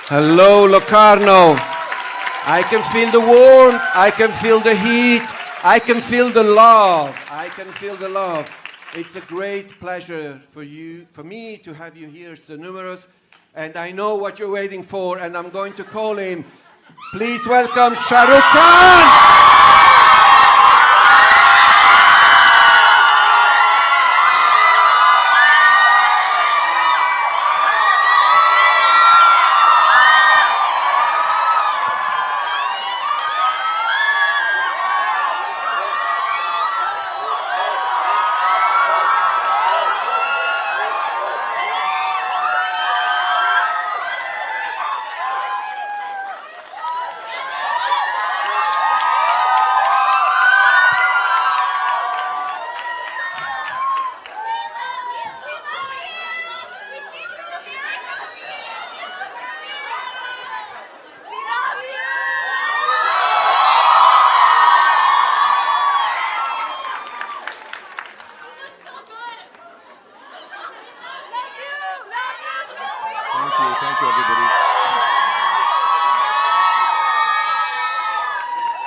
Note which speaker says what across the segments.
Speaker 1: Hello, Locarno. I can feel the warmth. I can feel the heat. I can feel the love. I can feel the love. It's a great pleasure for me to have you here so numerous. And I know what you're waiting for, and I'm going to call him. Please welcome Sharoukhan.
Speaker 2: Thank you, everybody.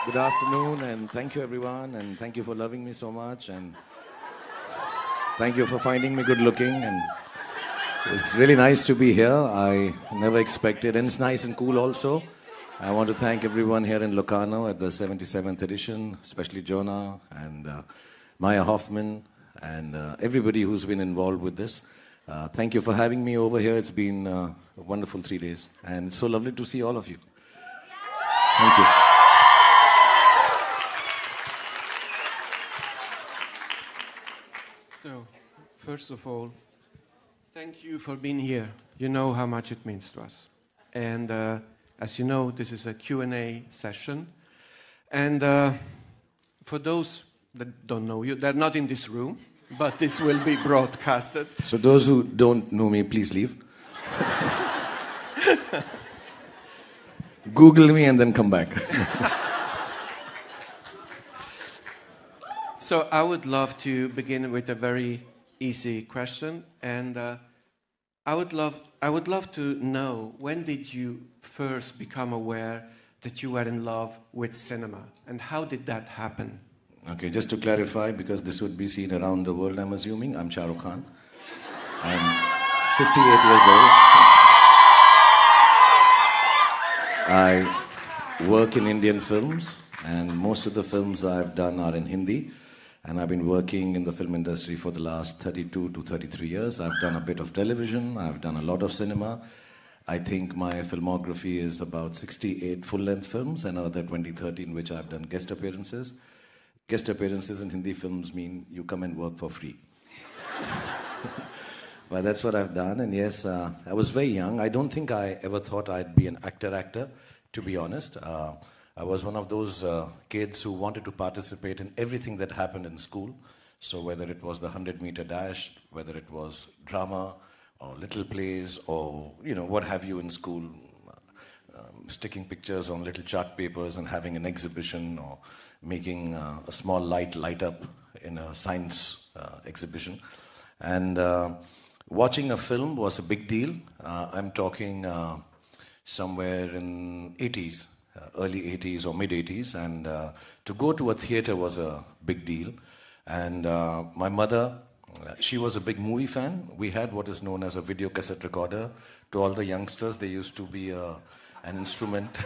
Speaker 2: Good afternoon, and thank you, everyone, and thank you for loving me so much, and thank you for finding me good looking, and it's really nice to be here. I never expected, and it's nice and cool also. I want to thank everyone here in Locarno at the 77th edition, especially Jonah and Maya Hoffman, and everybody who's been involved with this. Thank you for having me over here. It's been a wonderful 3 days, and it's so lovely to see all of you. Thank you.
Speaker 1: So, first of all, thank you for being here. You know how much it means to us. And as you know, this is a Q&A session. And for those that don't know you, they're not in this room, but this will be broadcasted.
Speaker 2: So those who don't know me, please leave. Google me and then come back.
Speaker 1: So I would love to begin with a very easy question, and I would love to know, when did you first become aware that you were in love with cinema, and how did that happen?
Speaker 2: Okay, just to clarify, because this would be seen around the world, I'm assuming, I'm Sharoukhan. I'm 58 years old. I work in Indian films, and most of the films I've done are in Hindi. And I've been working in the film industry for the last 32 to 33 years. I've done a bit of television, I've done a lot of cinema. I think my filmography is about 68 full-length films, and another 20-30 in which I've done guest appearances. Guest appearances in Hindi films mean you come and work for free. But that's what I've done, and yes, I was very young. I don't think I ever thought I'd be an actor, to be honest. I was one of those kids who wanted to participate in everything that happened in school. So whether it was the 100-meter dash, whether it was drama, or little plays, or what have you in school, sticking pictures on little chart papers and having an exhibition, or making a small light up in a science exhibition. And watching a film was a big deal. I'm talking somewhere in 80s. Early 80s or mid 80s, and to go to a theater was a big deal. And my mother, she was a big movie fan. We had what is known as a video cassette recorder. To all the youngsters, there used to be an instrument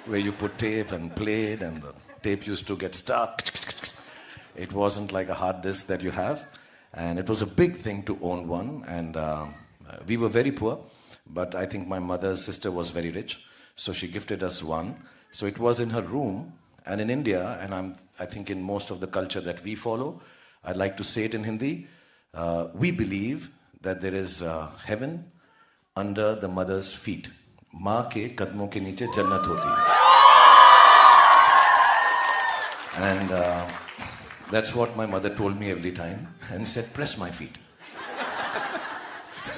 Speaker 2: where you put tape and played, and the tape used to get stuck. It wasn't like a hard disk that you have, and it was a big thing to own one. And we were very poor, but I think my mother's sister was very rich. So she gifted us one. So it was in her room. And in India, and I think in most of the culture that we follow, I'd like to say it in Hindi, we believe that there is heaven under the mother's feet. Maa ke kadmon ke niche jannat hoti hai. And that's what my mother told me every time, and said, press my feet.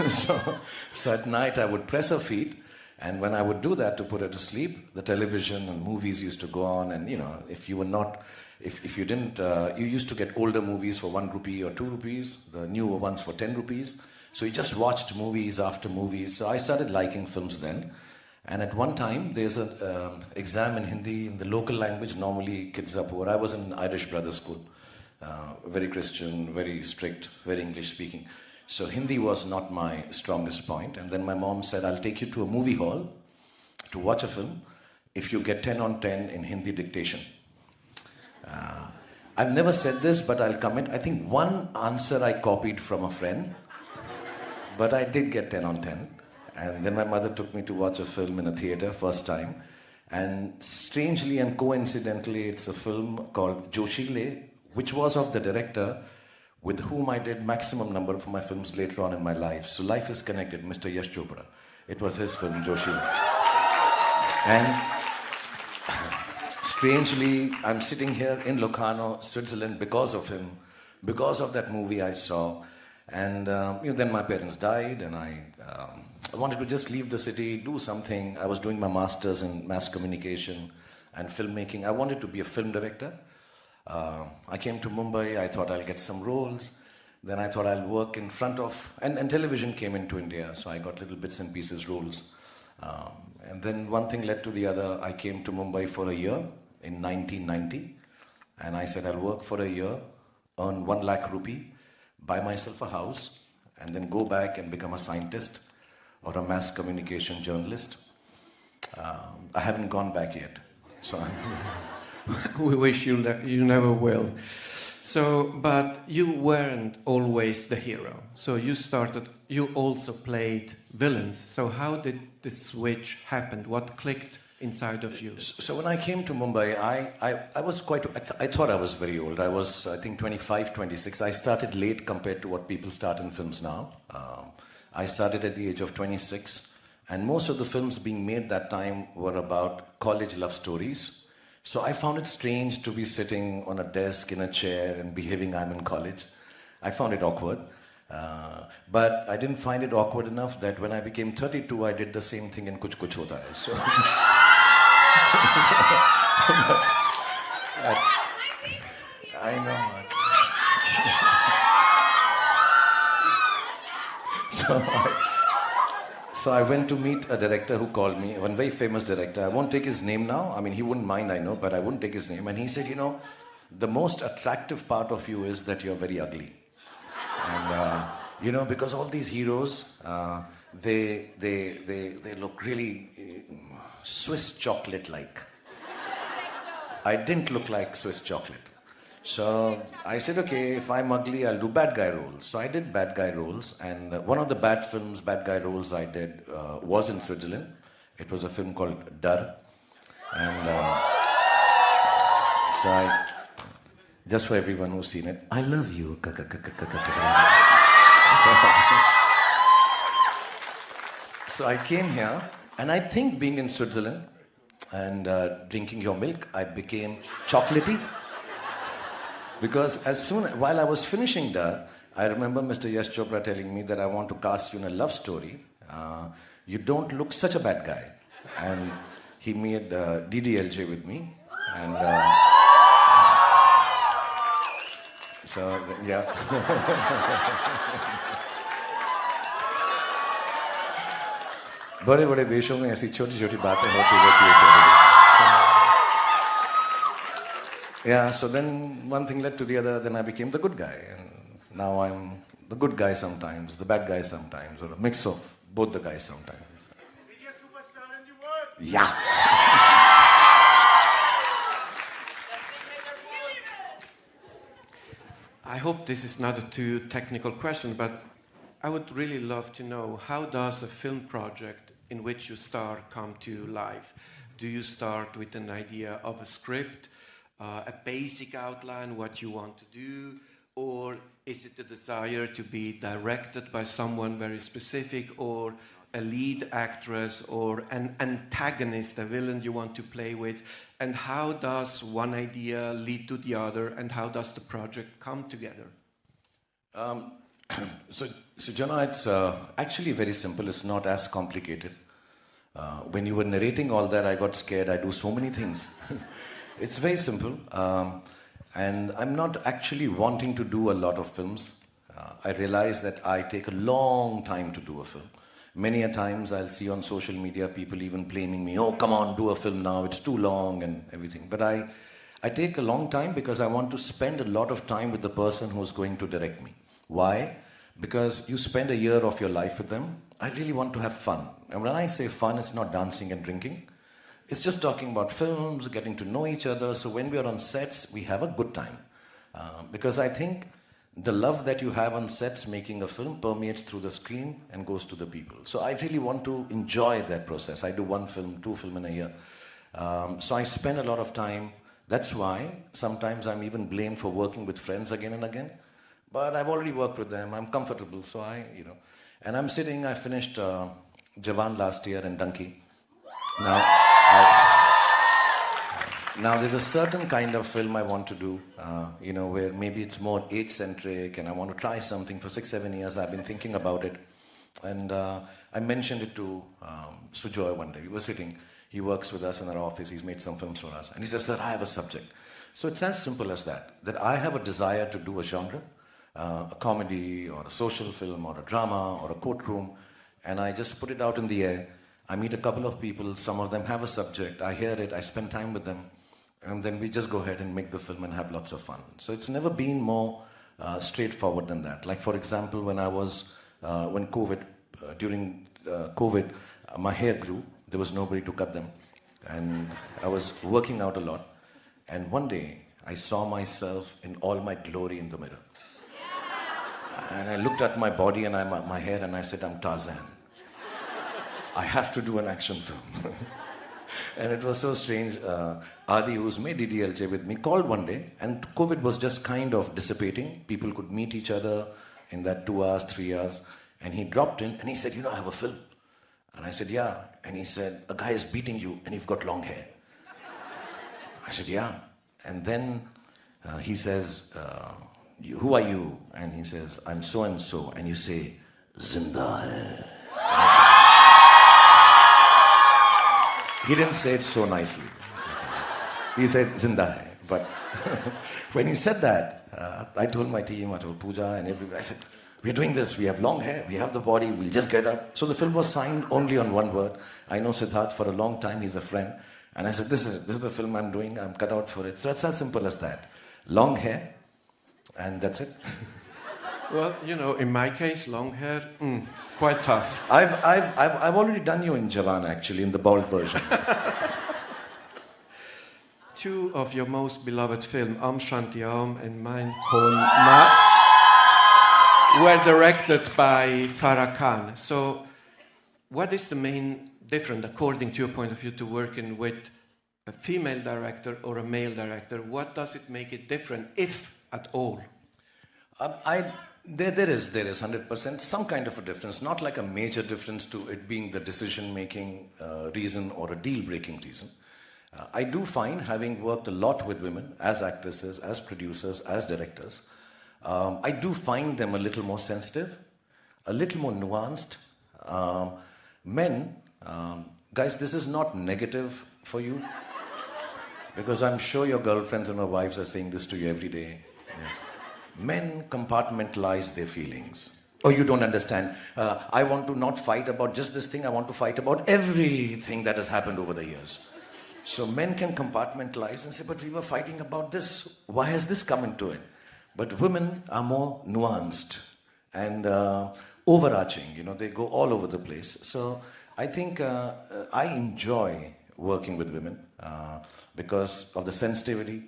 Speaker 2: So at night I would press her feet. And when I would do that to put her to sleep, the television and movies used to go on. And if you were not, if you didn't, you used to get older movies for 1 rupee or 2 rupees, the newer ones for 10 rupees. So you just watched movies after movies. So I started liking films then. And at one time, there's an exam in Hindi in the local language. Normally, kids are poor. I was in Irish Brothers School, very Christian, very strict, very English speaking. So Hindi was not my strongest point. And then my mom said, I'll take you to a movie hall to watch a film if you get 10 on 10 in Hindi dictation. I've never said this, but I'll commit. I think one answer I copied from a friend, but I did get 10 on 10. And then my mother took me to watch a film in a theater, first time. And strangely and coincidentally, it's a film called Joshile, which was of the director with whom I did maximum number of my films later on in my life. So life is connected, Mr. Yash Chopra. It was his film, Joshile. And strangely, I'm sitting here in Locarno, Switzerland, because of him, because of that movie I saw. And then my parents died, and I wanted to just leave the city, do something. I was doing my master's in mass communication and filmmaking. I wanted to be a film director. I came to Mumbai. I thought I'll get some roles. Then I thought I'll work in front of... And television came into India, so I got little bits and pieces roles. And then one thing led to the other. I came to Mumbai for a year in 1990. And I said, I'll work for a year, earn 1 lakh rupee, buy myself a house, and then go back and become a scientist or a mass communication journalist. I haven't gone back yet. So
Speaker 1: we wish you never will. So, but you weren't always the hero. So you also played villains. So how did the switch happen? What clicked inside of you?
Speaker 2: So when I came to Mumbai, I was I thought I was very old. I was, I think, 25, 26. I started late compared to what people start in films now. I started at the age of 26. And most of the films being made that time were about college love stories. So I found it strange to be sitting on a desk in a chair and behaving I'm in college. I found it awkward. But I didn't find it awkward enough that when I became 32, I did the same thing in Kuch Kuch Hota Hai. So, I know. So I went to meet a director who called me, one very famous director. I won't take his name now. I mean, he wouldn't mind, I know, but I wouldn't take his name. And he said, the most attractive part of you is that you're very ugly. And, because all these heroes, they look really Swiss chocolate-like. I didn't look like Swiss chocolate. So I said, okay, if I'm ugly, I'll do bad guy roles. So I did bad guy roles, and one of the bad guy roles I did was in Switzerland. It was a film called Dar. And just for everyone who's seen it, I love you. So I came here, and I think being in Switzerland and drinking your milk, I became chocolatey. Because while I was finishing that, I remember Mr. Yash Chopra telling me that I want to cast you in a love story. You don't look such a bad guy. And he made DDLJ with me. And so, yeah. बड़े-बड़े देशों में ऐसी छोटी-छोटी बातें होती रहती है. Yeah, so then one thing led to the other, then I became the good guy. And now I'm the good guy sometimes, the bad guy sometimes, or a mix of both the guys sometimes.
Speaker 3: Biggest superstar in the world!
Speaker 2: Yeah!
Speaker 1: I hope this is not a too technical question, but I would really love to know, how does a film project in which you star come to life? Do you start with an idea of a script, a basic outline, what you want to do, or is it the desire to be directed by someone very specific, or a lead actress, or an antagonist, a villain you want to play with? And how does one idea lead to the other, and how does the project come together?
Speaker 2: So Jonah, it's actually very simple. It's not as complicated. When you were narrating all that, I got scared. I do so many things. It's very simple. And I'm not actually wanting to do a lot of films. I realize that I take a long time to do a film. Many a times I'll see on social media people even blaming me, oh, come on, do a film now, it's too long and everything. But I take a long time because I want to spend a lot of time with the person who's going to direct me. Why? Because you spend a year of your life with them. I really want to have fun. And when I say fun, it's not dancing and drinking. It's just talking about films, getting to know each other. So when we are on sets, we have a good time. Because I think the love that you have on sets making a film permeates through the screen and goes to the people. So I really want to enjoy that process. I do 1 film, 2 films in a year. So I spend a lot of time. That's why sometimes I'm even blamed for working with friends again and again. But I've already worked with them. I'm comfortable. So and I'm sitting, I finished Jawan last year and Donkey. Now there's a certain kind of film I want to do, where maybe it's more age-centric and I want to try something. For 6-7 years I've been thinking about it. And I mentioned it to Sujoy one day. We were sitting, he works with us in our office, he's made some films for us. And he says, sir, I have a subject. So it's as simple as that I have a desire to do a genre, a comedy or a social film or a drama or a courtroom, and I just put it out in the air. I meet a couple of people, some of them have a subject, I hear it, I spend time with them, and then we just go ahead and make the film and have lots of fun. So it's never been more straightforward than that. Like for example, when during COVID, my hair grew, there was nobody to cut them, and I was working out a lot, and one day I saw myself in all my glory in the mirror. And I looked at my body and my hair and I said, I'm Tarzan. I have to do an action film. And it was so strange. Adi, who's made DDLJ with me, called one day, and COVID was just kind of dissipating. People could meet each other in that 2 hours, 3 hours. And he dropped in and he said, I have a film. And I said, yeah. And he said, a guy is beating you and you've got long hair. I said, yeah. And then he says, who are you? And he says, I'm so-and-so. And you say, Zinda hai. He didn't say it so nicely. He said, Zinda hai. But when he said that, I told my team, I told Pooja and everybody, I said, we're doing this, we have long hair, we have the body, we'll just get up. So the film was signed only on one word. I know Siddharth for a long time, he's a friend. And I said, this is the film I'm doing, I'm cut out for it. So it's as simple as that. Long hair, and that's it.
Speaker 1: Well, in my case, long hair, quite tough.
Speaker 2: I've already done you in Jawan, actually, in the bald version.
Speaker 1: 2 of your most beloved films, Om Shanti Om and Mein Hon Na, were directed by Farah Khan. So, what is the main difference, according to your point of view, to working with a female director or a male director? What does it make it different, if at all?
Speaker 2: There is 100% some kind of a difference, not like a major difference to it being the decision-making reason or a deal-breaking reason. I do find, having worked a lot with women as actresses, as producers, as directors, I do find them a little more sensitive, a little more nuanced. Men, guys, this is not negative for you, because I'm sure your girlfriends and your wives are saying this to you every day. Yeah. Men compartmentalize their feelings. Oh, you don't understand. I want to not fight about just this thing, I want to fight about everything that has happened over the years. So men can compartmentalize and say, but we were fighting about this. Why has this come into it? But women are more nuanced and overarching. They go all over the place. So I think I enjoy working with women because of the sensitivity.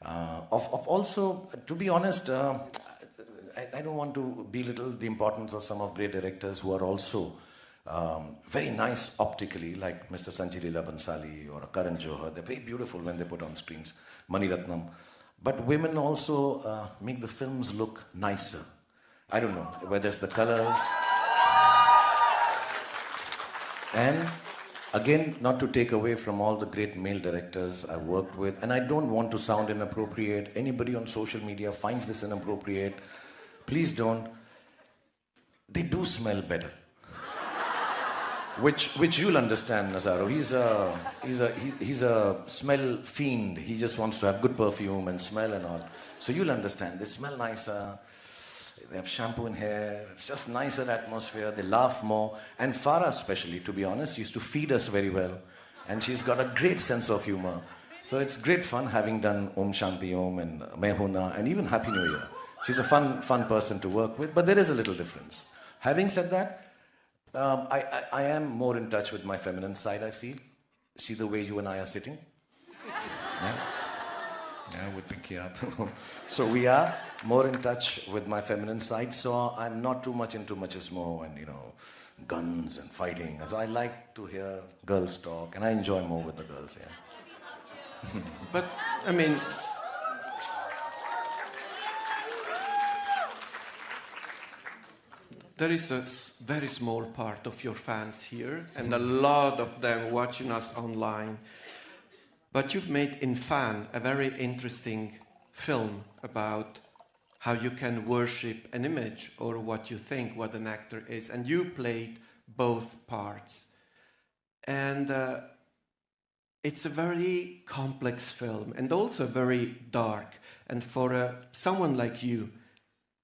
Speaker 2: Of also, to be honest, I don't want to belittle the importance of some of great directors who are also very nice optically, like Mr. Sanjay Leela Bansali or Karan Johar. They're very beautiful when they put on screens. Mani Ratnam. But women also make the films look nicer. I don't know, whether it's the colors. And again, not to take away from all the great male directors I've worked with, and I don't want to sound inappropriate. Anybody on social media finds this inappropriate, please don't. They do smell better. Which you'll understand, Nazaro. He's a smell fiend. He just wants to have good perfume and smell and all. So you'll understand. They smell nicer. They have shampoo in hair. It's just nicer atmosphere. They laugh more. And Farah especially, to be honest, used to feed us very well. And she's got a great sense of humor. So it's great fun having done Om Shanti Om and Mehuna and even Happy New Year. She's a fun person to work with, but there is a little difference. Having said that, I am more in touch with my feminine side, I feel. See the way you and I are sitting? Yeah, with Pinky up. So we are more in touch with my feminine side, so I'm not too much into machismo and, guns and fighting. So I like to hear girls talk, and I enjoy more with the girls, yeah.
Speaker 1: But, I mean, there is a very small part of your fans here, and a lot of them watching us online. But you've made in Fan a very interesting film about how you can worship an image or what you think what an actor is. And you played both parts. And it's a very complex film and also very dark. And for someone like you,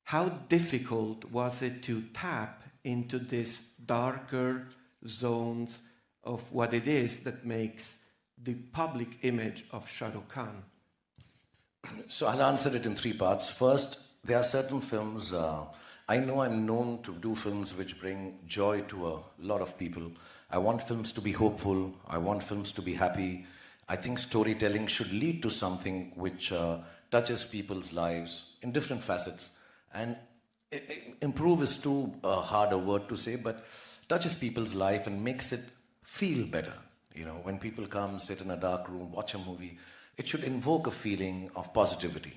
Speaker 1: how difficult was it to tap into these darker zones of what it is that makes the public image of Shahrukh?
Speaker 2: So I'll answer it in three parts. First, there are certain films, I know I'm known to do films which bring joy to a lot of people. I want films to be hopeful. I want films to be happy. I think storytelling should lead to something which touches people's lives in different facets. And improve is too hard a word to say, but touches people's life and makes it feel better. When people come, sit in a dark room, watch a movie, it should invoke a feeling of positivity.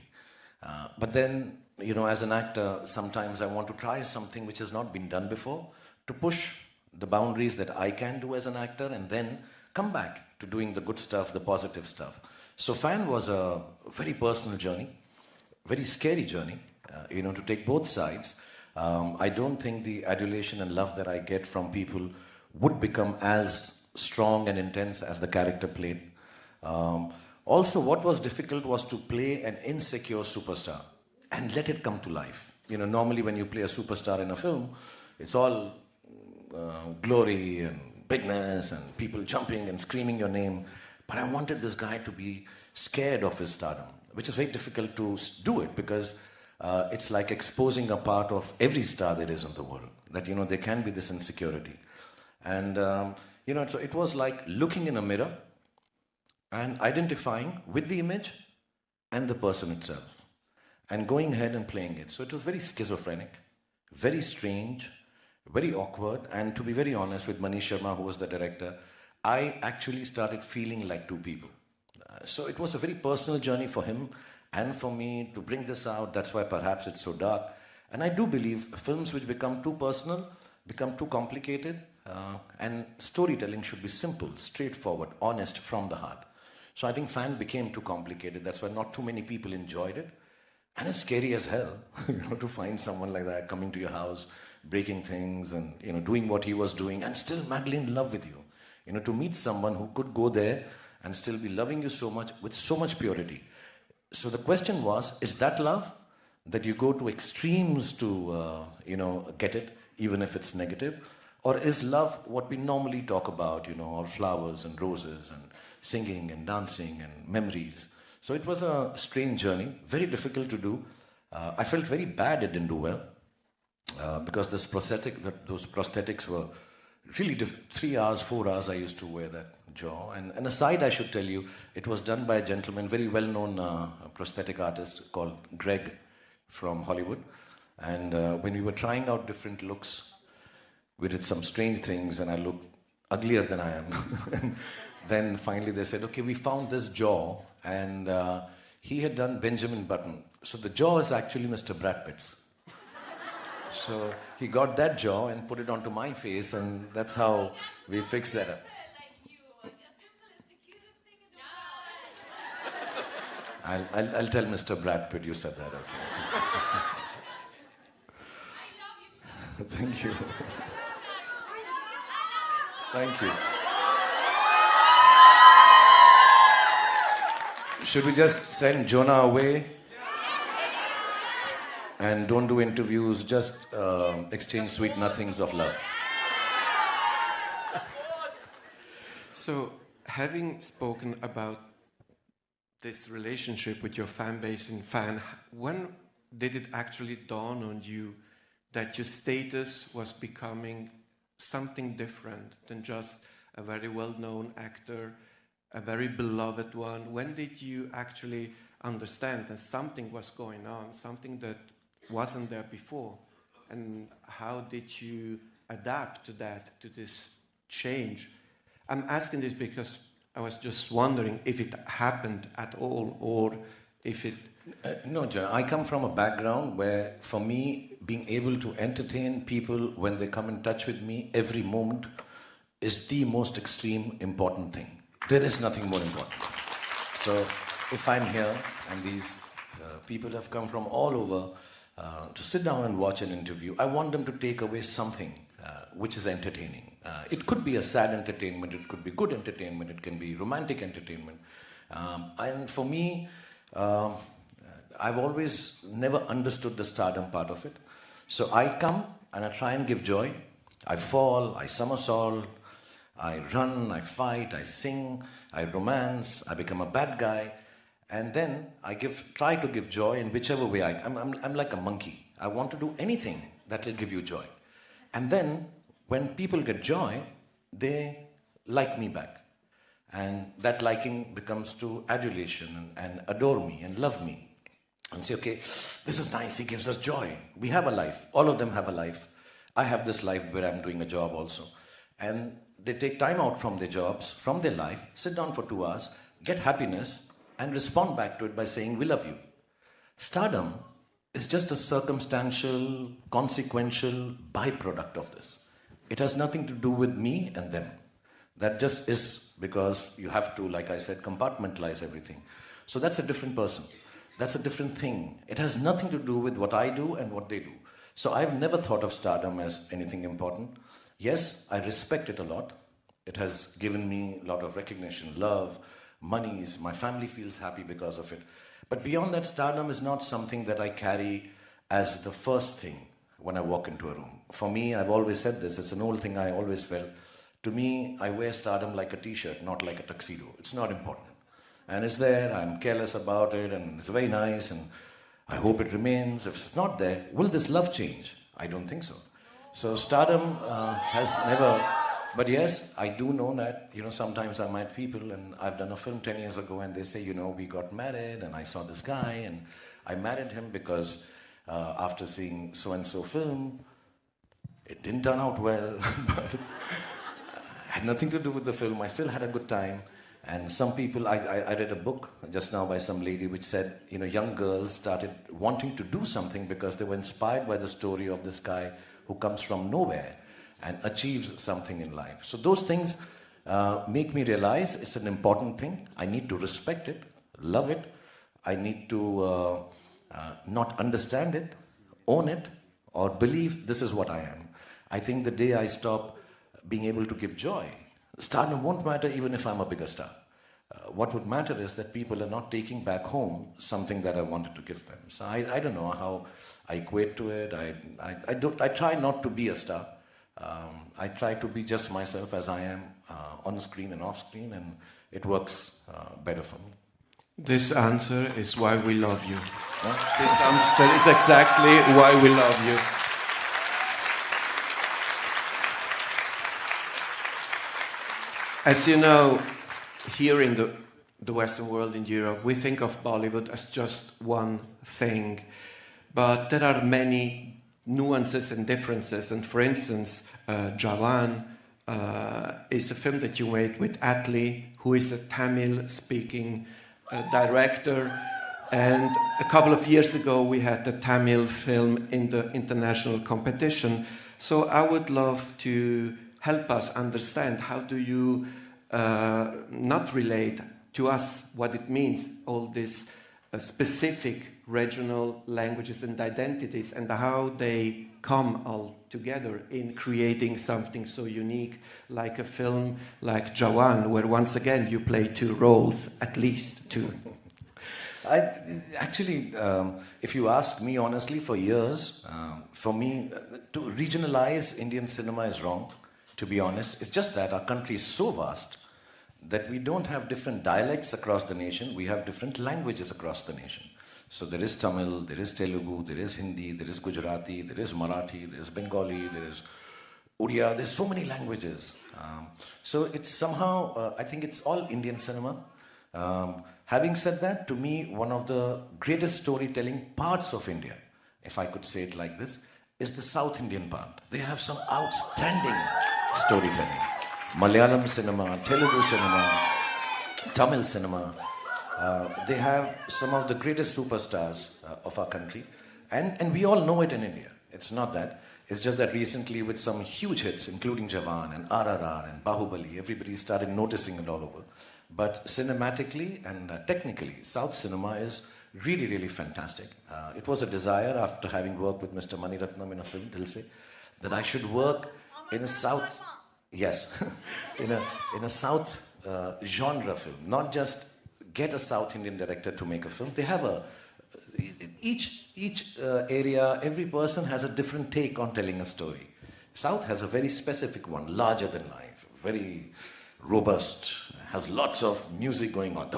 Speaker 2: But then, as an actor, sometimes I want to try something which has not been done before to push the boundaries that I can do as an actor and then come back to doing the good stuff, the positive stuff. So Fan was a very personal journey, very scary journey, to take both sides. I don't think the adulation and love that I get from people would become as strong and intense as the character played. Also, what was difficult was to play an insecure superstar and let it come to life. Normally when you play a superstar in a film, it's all glory and bigness and people jumping and screaming your name. But I wanted this guy to be scared of his stardom, which is very difficult to do it because it's like exposing a part of every star there is in the world, that, there can be this insecurity. And, so it was like looking in a mirror and identifying with the image and the person itself and going ahead and playing it. So it was very schizophrenic, very strange, very awkward. And to be very honest, with Manish Sharma, who was the director, I actually started feeling like two people. So it was a very personal journey for him and for me to bring this out. That's why perhaps it's so dark. And I do believe films which become too personal, become too complicated, and storytelling should be simple, straightforward, honest, from the heart. So I think Fan became too complicated. That's why not too many people enjoyed it. And it's scary as hell, to find someone like that coming to your house, breaking things and, doing what he was doing and still madly in love with you. To meet someone who could go there and still be loving you so much, with so much purity. So the question was, is that love? That you go to extremes to, get it, even if it's negative? Or is love what we normally talk about, all flowers and roses and singing and dancing and memories? So it was a strange journey, very difficult to do. I felt very bad it didn't do well because those prosthetics were really 3 hours, 4 hours I used to wear that jaw. And aside, I should tell you, it was done by a gentleman, very well-known prosthetic artist called Greg from Hollywood. And when we were trying out different looks, we did some strange things and I looked uglier than I am. And then finally they said, okay, we found this jaw and he had done Benjamin Button. So the jaw is actually Mr. Brad Pitt's. So he got that jaw and put it onto my face and that's how we fixed that up. I'll tell Mr. Brad Pitt you said that, okay. Thank you. Thank you. Should we just send Jonah away? And don't do interviews, just exchange sweet nothings of love.
Speaker 1: So, having spoken about this relationship with your fan base and when did it actually dawn on you that your status was becoming something different than just a very well-known actor, a very beloved one? When did you actually understand that something was going on, something that wasn't there before? And how did you adapt to that, to this change? I'm asking this because I was just wondering if it happened at all or if it...
Speaker 2: No, John, I come from a background where, for me, being able to entertain people when they come in touch with me every moment is the most extreme important thing. There is nothing more important. So if I'm here and these people have come from all over to sit down and watch an interview, I want them to take away something which is entertaining. It could be a sad entertainment, it could be good entertainment, it can be romantic entertainment. And for me, I've always never understood the stardom part of it. So I come and I try and give joy. I fall, I somersault, I run, I fight, I sing, I romance, I become a bad guy. And then I try to give joy in whichever way I'm like a monkey. I want to do anything that will give you joy. And then when people get joy, they like me back. And that liking becomes to adulation and adore me and love me. And say, okay, this is nice, he gives us joy. We have a life. All of them have a life. I have this life where I'm doing a job also. And they take time out from their jobs, from their life, sit down for 2 hours, get happiness, and respond back to it by saying, we love you. Stardom is just a circumstantial, consequential byproduct of this. It has nothing to do with me and them. That just is because you have to, like I said, compartmentalize everything. So that's a different person. That's a different thing. It has nothing to do with what I do and what they do. So I've never thought of stardom as anything important. Yes, I respect it a lot. It has given me a lot of recognition, love, monies. My family feels happy because of it. But beyond that, stardom is not something that I carry as the first thing when I walk into a room. For me, I've always said this, it's an old thing I always felt. To me, I wear stardom like a t-shirt, not like a tuxedo. It's not important. And it's there, I'm careless about it, and it's very nice, and I hope it remains. If it's not there, will this love change? I don't think so. So stardom has never... But yes, I do know that, sometimes I meet people, and I've done a film 10 years ago, and they say, we got married, and I saw this guy, and I married him because after seeing so-and-so film, it didn't turn out well, but it had nothing to do with the film. I still had a good time. And some people, I read a book just now by some lady which said, young girls started wanting to do something because they were inspired by the story of this guy who comes from nowhere and achieves something in life. So those things make me realize it's an important thing. I need to respect it, love it. I need to not understand it, own it, or believe this is what I am. I think the day I stop being able to give joy, stardom won't matter even if I'm a bigger star. What would matter is that people are not taking back home something that I wanted to give them. So I don't know how I equate to it. I try not to be a star. I try to be just myself as I am on the screen and off screen, and it works better for me.
Speaker 1: This answer is why we love you. Huh? This answer is exactly why we love you. As you know, here in the Western world, in Europe, we think of Bollywood as just one thing. But there are many nuances and differences. And for instance, Jawan is a film that you made with Atlee, who is a Tamil-speaking director. And a couple of years ago, we had the Tamil film in the international competition. So I would love to help us understand how do you not relate to us what it means, all these specific regional languages and identities, and how they come all together in creating something so unique like a film like Jawan, where once again you play two roles, at least two.
Speaker 2: Actually, if you ask me honestly, for years, for me, to regionalize Indian cinema is wrong, to be honest. It's just that our country is so vast that we don't have different dialects across the nation, we have different languages across the nation. So there is Tamil, there is Telugu, there is Hindi, there is Gujarati, there is Marathi, there is Bengali, there is Odia, there's so many languages. So it's somehow, I think it's all Indian cinema. Having said that, to me, one of the greatest storytelling parts of India, if I could say it like this, is the South Indian part. They have some outstanding storytelling. Malayalam cinema, Telugu cinema, Tamil cinema. They have some of the greatest superstars of our country. And we all know it in India. It's not that. It's just that recently with some huge hits, including Jawan and RRR and Bahubali, everybody started noticing it all over. But cinematically and technically, South cinema is really, really fantastic. It was a desire after having worked with Mr. Mani Ratnam in a film, Dil Se, that I should work in a South, yes, in a South genre film, not just get a South Indian director to make a film. They have each area, every person has a different take on telling a story. South has a very specific one, larger than life, very robust, has lots of music going on,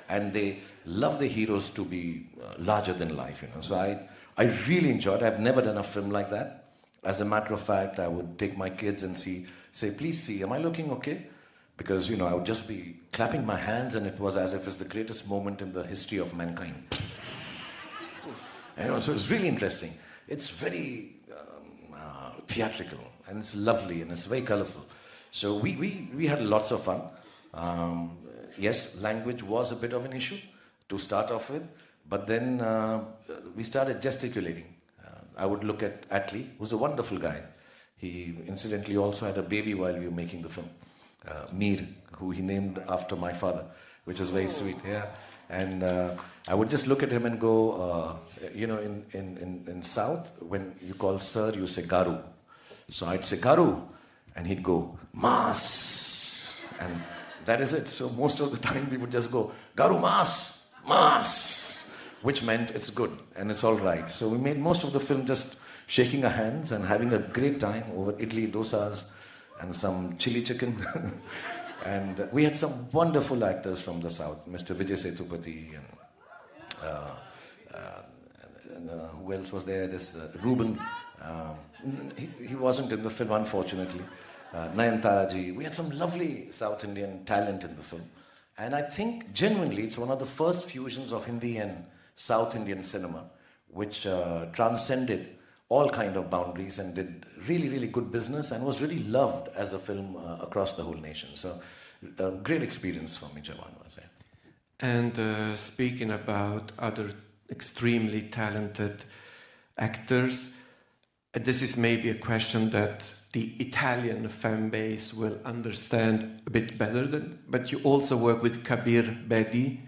Speaker 2: and they love the heroes to be larger than life, you know. So I really enjoyed it. I've never done a film like that. As a matter of fact, I would take my kids and say, please see, am I looking okay? Because, you know, I would just be clapping my hands and it was as if it's the greatest moment in the history of mankind. And, you know, so it's really interesting. It's very theatrical and it's lovely and it's very colorful. So we had lots of fun. Yes, language was a bit of an issue to start off with, but then we started gesticulating. I would look at Atlee, who's a wonderful guy. He incidentally also had a baby while we were making the film. Mir, who he named after my father, which was very sweet. Yeah, and I would just look at him and go, you know, in South, when you call sir, you say garu. So I'd say garu, and he'd go mas, and that is it. So most of the time we would just go garu mas, which meant it's good and it's all right. So we made most of the film just shaking our hands and having a great time over idli, dosas, and some chili chicken. And we had some wonderful actors from the South, Mr. Vijay Sethupathi, and who else was there? This Ruben. He wasn't in the film, unfortunately. Nayantara ji. We had some lovely South Indian talent in the film. And I think, genuinely, it's one of the first fusions of Hindi and South Indian cinema, which transcended all kind of boundaries and did really, really good business and was really loved as a film across the whole nation. So, a great experience for me, Jawan was it.
Speaker 1: And speaking about other extremely talented actors, this is maybe a question that the Italian fan base will understand a bit better than, but you also work with Kabir Bedi,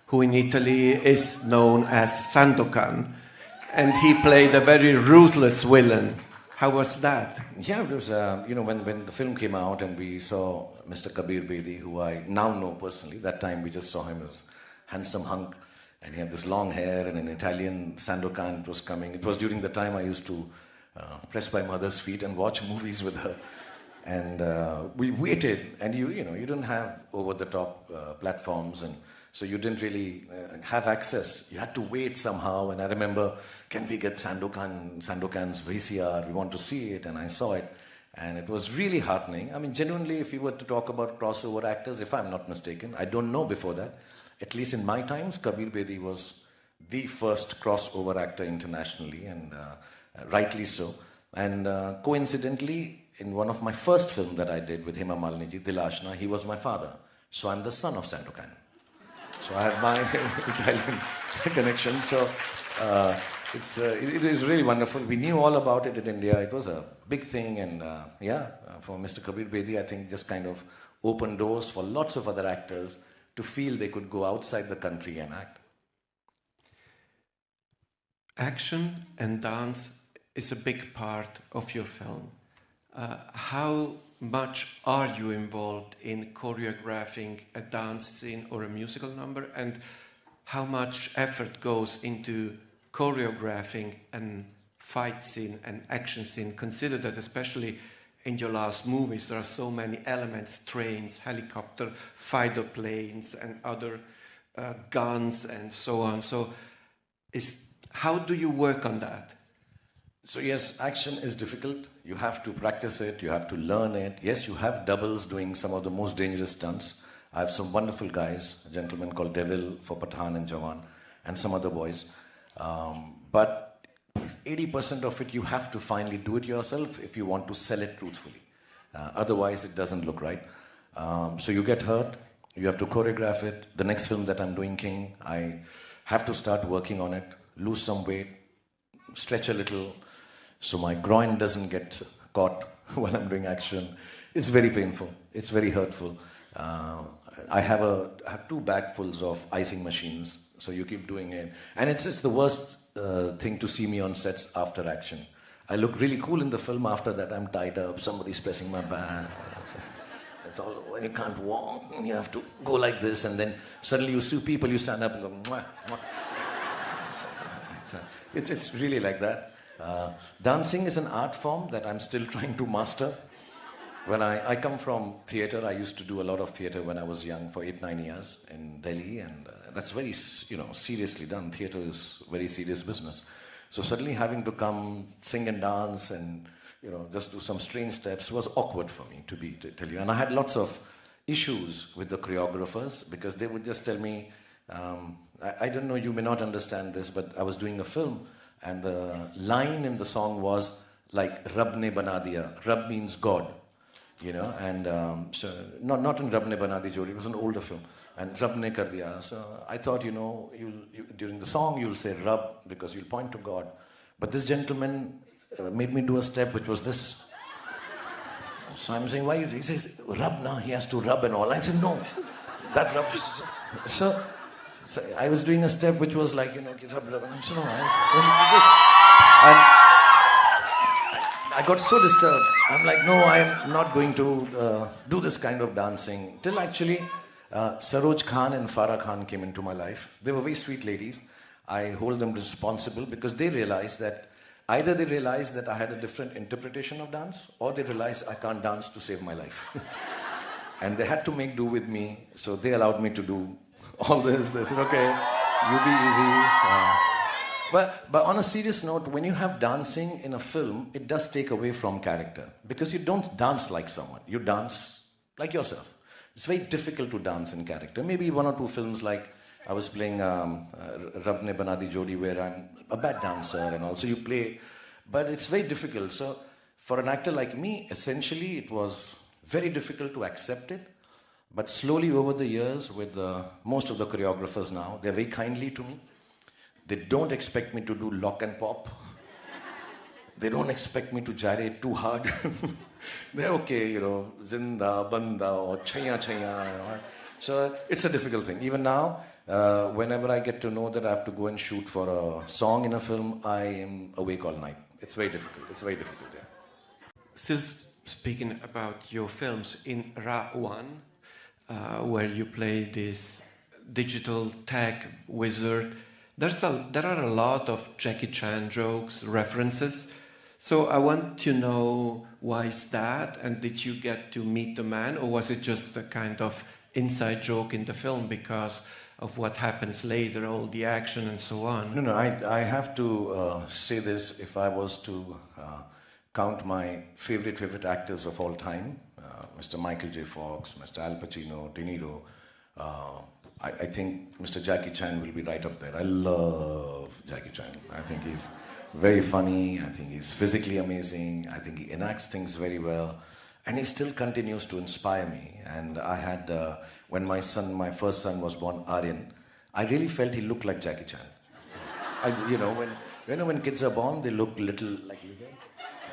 Speaker 1: who in Italy is known as Sandokan. And he played a very ruthless villain. How was that?
Speaker 2: Yeah, it was, you know, when the film came out and we saw Mr. Kabir Bedi, who I now know personally. That time we just saw him as handsome hunk, and he had this long hair and an Italian Sandokan was coming. It was during the time I used to press my mother's feet and watch movies with her. And we waited, and you know, you didn't have over-the-top platforms, and so you didn't really have access. You had to wait somehow. And I remember, can we get Sandokan's VCR? We want to see it. And I saw it. And it was really heartening. I mean, genuinely, if you were to talk about crossover actors, if I'm not mistaken, I don't know before that, at least in my times, Kabir Bedi was the first crossover actor internationally, and rightly so. And coincidentally, in one of my first films that I did with Hema Malini, Dil Ashna, he was my father. So I'm the son of Sandokan. So I have my Italian connection. So it is really wonderful. We knew all about it in India. It was a big thing. And for Mr. Kabir Bedi, I think just kind of opened doors for lots of other actors to feel they could go outside the country and act.
Speaker 1: Action and dance is a big part of your film. how much are you involved in choreographing a dance scene or a musical number, and how much effort goes into choreographing an fight scene, an action scene? Consider that especially in your last movies there are so many elements, trains, helicopter, fighter planes and other guns and so on. So how do you work on that?
Speaker 2: So yes, action is difficult. You have to practice it, you have to learn it. Yes, you have doubles doing some of the most dangerous stunts. I have some wonderful guys, a gentleman called Devil for Pathan and Jawan, and some other boys. But 80% of it you have to finally do it yourself if you want to sell it truthfully. Otherwise it doesn't look right. So you get hurt, you have to choreograph it. The next film that I'm doing, King, I have to start working on it, lose some weight, stretch a little, so my groin doesn't get caught while I'm doing action. It's very painful. It's very hurtful. I have 2 bagfuls of icing machines, so you keep doing it. And it's the worst thing to see me on sets after action. I look really cool in the film. After that, I'm tied up. Somebody's pressing my back. It's all when you can't walk, you have to go like this, and then suddenly you see people, you stand up and go, mwah, mwah. It's really like that. Dancing is an art form that I'm still trying to master. When I come from theatre, I used to do a lot of theatre when I was young for 8-9 years in Delhi, and that's very, seriously done. Theatre is very serious business. So suddenly having to come sing and dance and just do some strange steps was awkward for me, to tell you. And I had lots of issues with the choreographers because they would just tell me, I don't know, you may not understand this, but I was doing a film and the line in the song was like, Rab ne bana diya. Rab means God, and so not in Rab ne bana di jodi, it was an older film. And Rab ne kar diya. So I thought, during the song you'll say Rab because you'll point to God. But this gentleman made me do a step which was this. So I'm saying, why? He says, Rab na, he has to rub and all. I said, no, that rub. So I was doing a step which was like, rub. And so, no, and I got so disturbed. I'm like, no, I'm not going to do this kind of dancing. Till actually, Saroj Khan and Farah Khan came into my life. They were very sweet ladies. I hold them responsible because they realized that either they realized that I had a different interpretation of dance, or they realized I can't dance to save my life. And they had to make do with me, so they allowed me to do all this. They said, okay, you be easy. But on a serious note, when you have dancing in a film, it does take away from character. Because you don't dance like someone, you dance like yourself. It's very difficult to dance in character. Maybe 1 or 2 films like I was playing Rab ne bana di jodi where I'm a bad dancer and also you play, but it's very difficult. So for an actor like me, essentially it was very difficult to accept it. But slowly over the years with most of the choreographers now, they're very kindly to me. They don't expect me to do lock and pop. They don't expect me to gyrate too hard. They're okay, zinda, banda, or chaya, chaya. So it's a difficult thing. Even now, whenever I get to know that I have to go and shoot for a song in a film, I am awake all night. It's very difficult. It's very difficult, yeah.
Speaker 1: Still speaking about your films, in Ra 1, where you play this digital tech wizard, there are a lot of Jackie Chan jokes, references. So I want to know, why is that? And did you get to meet the man, or was it just a kind of inside joke in the film because of what happens later, all the action and so on?
Speaker 2: No, I have to say this. If I was to count my favorite actors of all time, Mr. Michael J. Fox, Mr. Al Pacino, De Niro, I think Mr. Jackie Chan will be right up there. I love Jackie Chan. I think he's very funny. I think he's physically amazing. I think he enacts things very well. And he still continues to inspire me. And I had, when my first son was born, Aryan, I really felt he looked like Jackie Chan. When kids are born, they look little like lizard.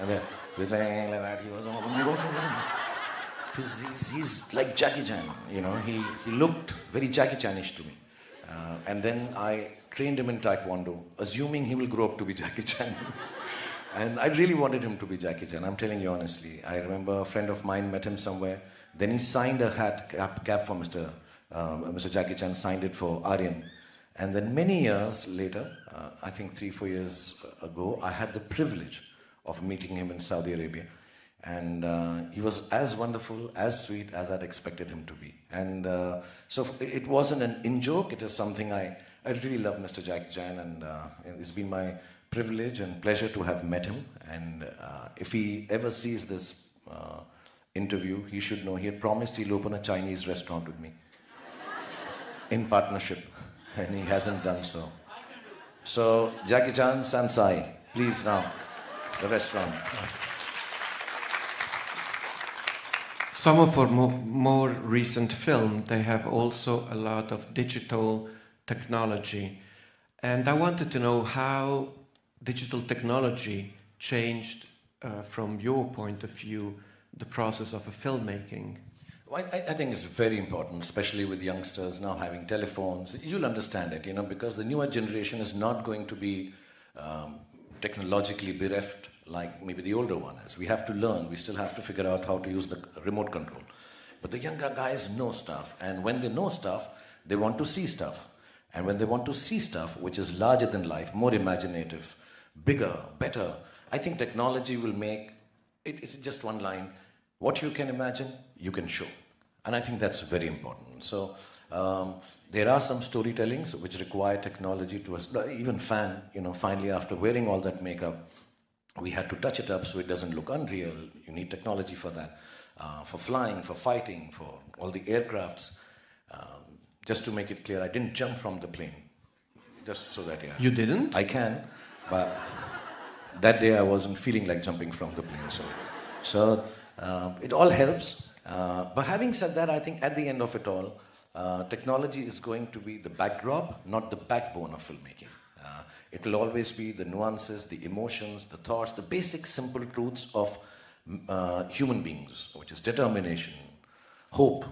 Speaker 2: And they're like that. He's like Jackie Chan, he looked very Jackie Chanish to me. And then I trained him in Taekwondo, assuming he will grow up to be Jackie Chan. And I really wanted him to be Jackie Chan, I'm telling you honestly. I remember a friend of mine met him somewhere, then he signed a cap for Mr. Jackie Chan, signed it for Aryan. And then many years later, I think 3-4 years ago, I had the privilege of meeting him in Saudi Arabia. And he was as wonderful, as sweet as I'd expected him to be. And so it wasn't an in-joke, it is something I really love Mr. Jackie Chan, and it's been my privilege and pleasure to have met him. And if he ever sees this interview, he should know he had promised he'll open a Chinese restaurant with me in partnership, and he hasn't done so. So, Jackie Chan, Sansai, please now, the restaurant.
Speaker 1: Some of our more recent films, they have also a lot of digital technology. And I wanted to know how digital technology changed, from your point of view, the process of a filmmaking.
Speaker 2: Well, I think it's very important, especially with youngsters now having telephones. You'll understand it, because the newer generation is not going to be technologically bereft like maybe the older one is. We have to learn. We still have to figure out how to use the remote control. But the younger guys know stuff, and when they know stuff, they want to see stuff. And when they want to see stuff which is larger than life, more imaginative, bigger, better, I think technology will make it's just one line. What you can imagine, you can show. And I think that's very important. So there are some storytellings which require technology to us. Even Fan, finally after wearing all that makeup, we had to touch it up so it doesn't look unreal. You need technology for that. For flying, for fighting, for all the aircrafts. Just to make it clear, I didn't jump from the plane. Just so that, yeah.
Speaker 1: You didn't?
Speaker 2: I can, but that day I wasn't feeling like jumping from the plane. So it all helps. But having said that, I think at the end of it all, technology is going to be the backdrop, not the backbone of filmmaking. It will always be the nuances, the emotions, the thoughts, the basic simple truths of human beings, which is determination, hope,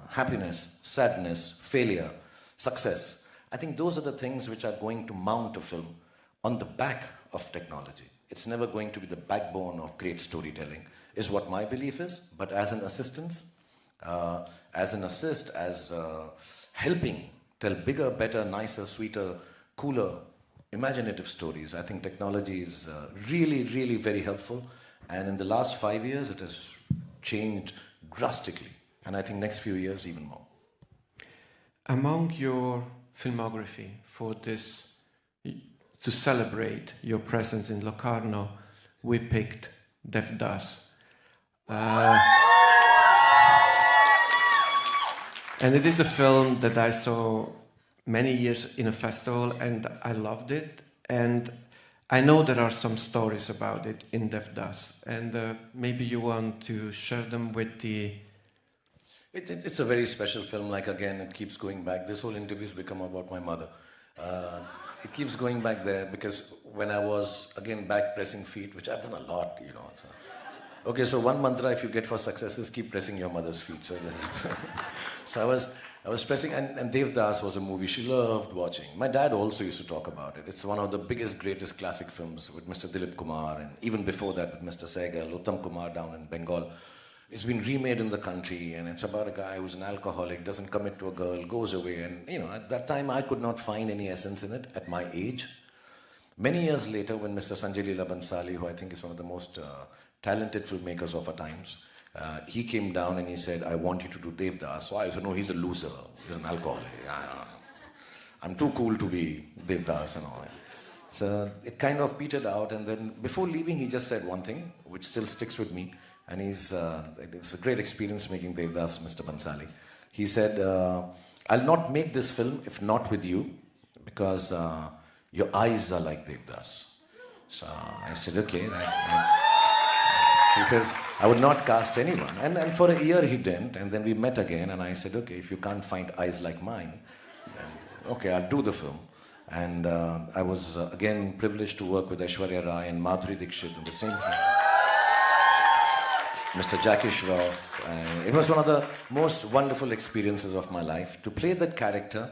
Speaker 2: happiness, sadness, failure, success. I think those are the things which are going to mount a film on the back of technology. It's never going to be the backbone of great storytelling, is what my belief is. But as an assistance, as helping tell bigger, better, nicer, sweeter, cooler, imaginative stories, I think technology is really, really very helpful. And in the last 5 years, it has changed drastically. And I think next few years, even more.
Speaker 1: Among your filmography for this, to celebrate your presence in Locarno, we picked Devdas. And it is a film that I saw many years in a festival, and I loved it. And I know there are some stories about it in Devdas, and maybe you want to share them with the...
Speaker 2: It's a very special film. Like, again, it keeps going back. This whole interview has become about my mother. It keeps going back there because when I was, again, back pressing feet, which I've done a lot, So. Okay, so one mantra if you get for success is keep pressing your mother's feet. So I was pressing, and Devdas was a movie she loved watching. My dad also used to talk about it. It's one of the biggest, greatest classic films with Mr. Dilip Kumar, and even before that with Mr. Sehgal, Uttam Kumar down in Bengal. It's been remade in the country, and it's about a guy who's an alcoholic, doesn't commit to a girl, goes away. And, at that time, I could not find any essence in it at my age. Many years later, when Mr. Sanjay Leela Bhansali, who I think is one of the most talented filmmakers of our times, he came down and he said, I want you to do Devdas. So I said, no, he's a loser. He's an alcoholic. I'm too cool to be Devdas and all that. So it kind of petered out. And then before leaving, he just said one thing, which still sticks with me. And it's a great experience making Devdas, Mr. Bhansali. He said, I'll not make this film if not with you, because your eyes are like Devdas. So I said, okay. He says, I would not cast anyone. And for a year he didn't, and then we met again, and I said, okay, if you can't find eyes like mine, then okay, I'll do the film. And I was, again, privileged to work with Aishwarya Rai and Madhuri Dixit in the same film. Mr. Jackie Shroff. It was one of the most wonderful experiences of my life. To play that character,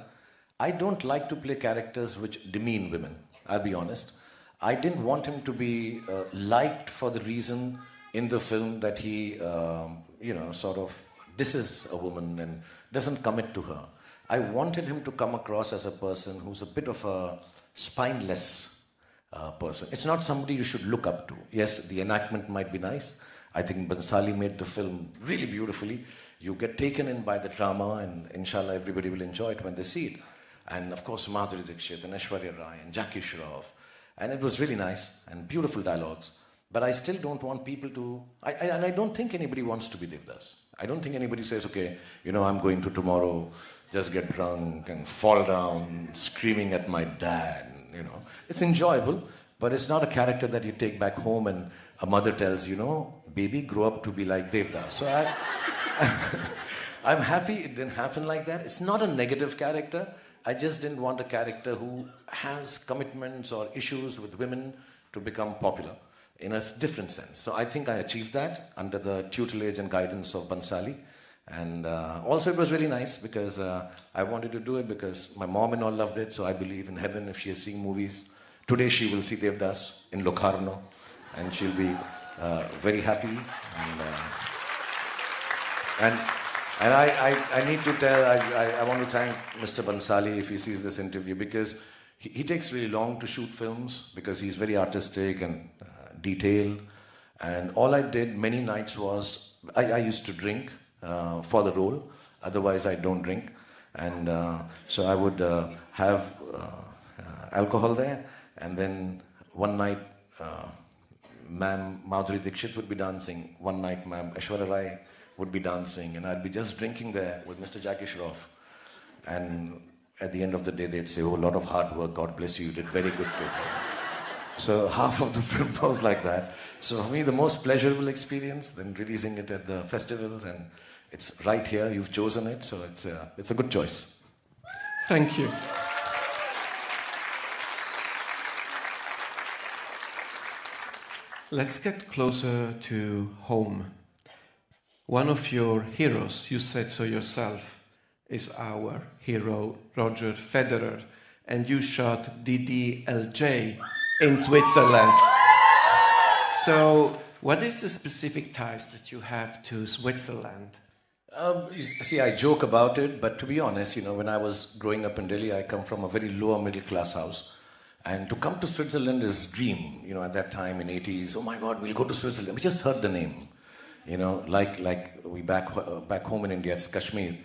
Speaker 2: I don't like to play characters which demean women, I'll be honest. I didn't want him to be liked for the reason in the film that he, sort of disses a woman and doesn't commit to her. I wanted him to come across as a person who's a bit of a spineless person. It's not somebody you should look up to. Yes, the enactment might be nice. I think Bhansali made the film really beautifully. You get taken in by the drama, and inshallah everybody will enjoy it when they see it. And of course Madhuri Dixit and Aishwarya Rai and Jackie Shroff. And it was really nice and beautiful dialogues. But I still don't want people to... I don't think anybody wants to be Devdas. I don't think anybody says, okay, I'm going to tomorrow just get drunk and fall down screaming at my dad. It's enjoyable, but it's not a character that you take back home and a mother tells, baby, grow up to be like Devdas. So I'm happy it didn't happen like that. It's not a negative character. I just didn't want a character who has commitments or issues with women to become popular in a different sense. So I think I achieved that under the tutelage and guidance of Bhansali. And also it was really nice because I wanted to do it because my mom and all loved it. So I believe in heaven if she is seeing movies. Today she will see Devdas in Locarno and she'll be very happy. And I need to tell, I want to thank Mr. Bhansali if he sees this interview because he takes really long to shoot films because he's very artistic and detailed. And all I did many nights was, I used to drink for the role, otherwise I don't drink. And so I would have alcohol there, and then one night Ma'am Madhuri Dixit would be dancing, one night Ma'am Aishwarya Rai would be dancing, and I'd be just drinking there with Mr. Jackie Shroff. And at the end of the day, they'd say, oh, a lot of hard work, God bless you, you did very good too. So half of the film was like that. So for me, the most pleasurable experience, then releasing it at the festivals, and it's right here, you've chosen it, so it's a good choice.
Speaker 4: Thank you. Let's get closer to home. One of your heroes, you said so yourself, is our hero, Roger Federer, and you shot DDLJ in Switzerland. So, what is the specific ties that you have to Switzerland?
Speaker 2: See, I joke about it, but to be honest, when I was growing up in Delhi, I come from a very lower middle class house. And to come to Switzerland is a dream, at that time in 80s. Oh my God, we'll go to Switzerland. We just heard the name. Like we back home in India, it's Kashmir,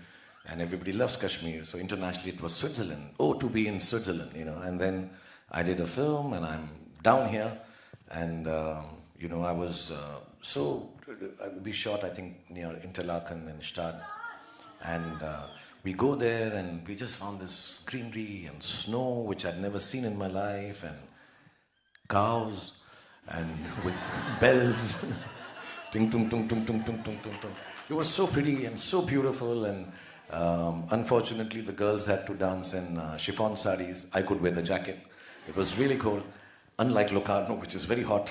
Speaker 2: and everybody loves Kashmir. So internationally, it was Switzerland. Oh, to be in Switzerland, And then I did a film, and I'm down here, and I was we shot, I think, near Interlaken and Stad, and we go there, and we just found this greenery and snow, which I'd never seen in my life, and cows, and with bells. Ting, tung, tung, tung, tung, tung, tung, tung, tung. It was so pretty and so beautiful, and unfortunately the girls had to dance in chiffon saris. I could wear the jacket. It was really cold, unlike Locarno, which is very hot.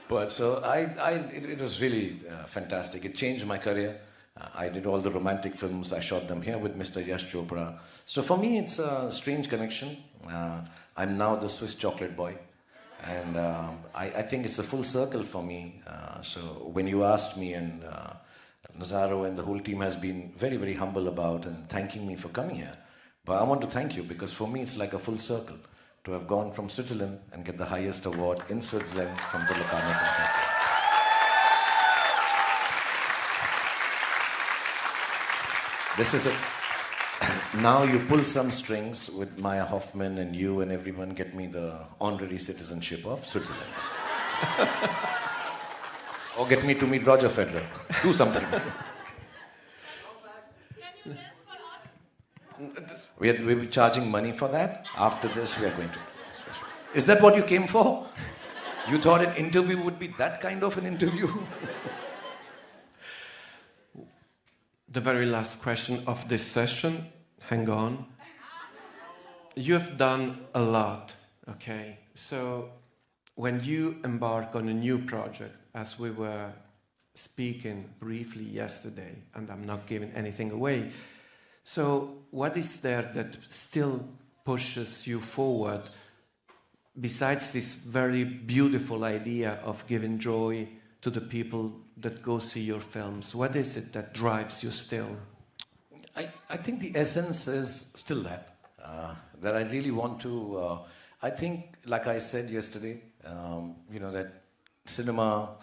Speaker 2: But so it was really fantastic. It changed my career. I did all the romantic films. I shot them here with Mr. Yash Chopra. So for me, it's a strange connection. I'm now the Swiss chocolate boy. And I think it's a full circle for me. So when you asked me, and Nazaro and the whole team has been very, very humble about and thanking me for coming here. But I want to thank you because for me it's like a full circle to have gone from Switzerland and get the highest award in Switzerland from the Locarno Film Festival. This is it. Now you pull some strings with Maya Hoffman and you and everyone, get me the honorary citizenship of Switzerland. Or get me to meet Roger Federer. Do something.
Speaker 5: Can you dance for us?
Speaker 2: We'll be charging money for that. After this, we are going to. Is that what you came for? You thought an interview would be that kind of an interview?
Speaker 4: The very last question of this session. Hang on. You have done a lot, okay? So when you embark on a new project, as we were speaking briefly yesterday, and I'm not giving anything away, so what is there that still pushes you forward besides this very beautiful idea of giving joy to the people that go see your films, what is it that drives you still?
Speaker 2: I think the essence is still that I really want to, I think, like I said yesterday, that cinema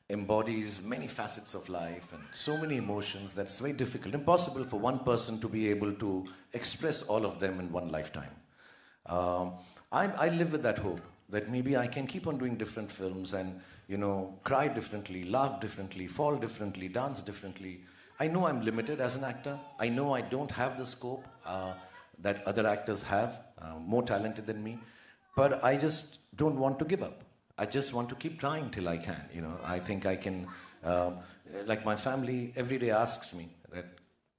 Speaker 2: embodies many facets of life and so many emotions that it's very difficult, impossible for one person to be able to express all of them in one lifetime. I live with that hope that maybe I can keep on doing different films and, cry differently, laugh differently, fall differently, dance differently. I know I'm limited as an actor. I know I don't have the scope that other actors have, more talented than me. But I just don't want to give up. I just want to keep trying till I can. I think I can, like my family every day asks me that,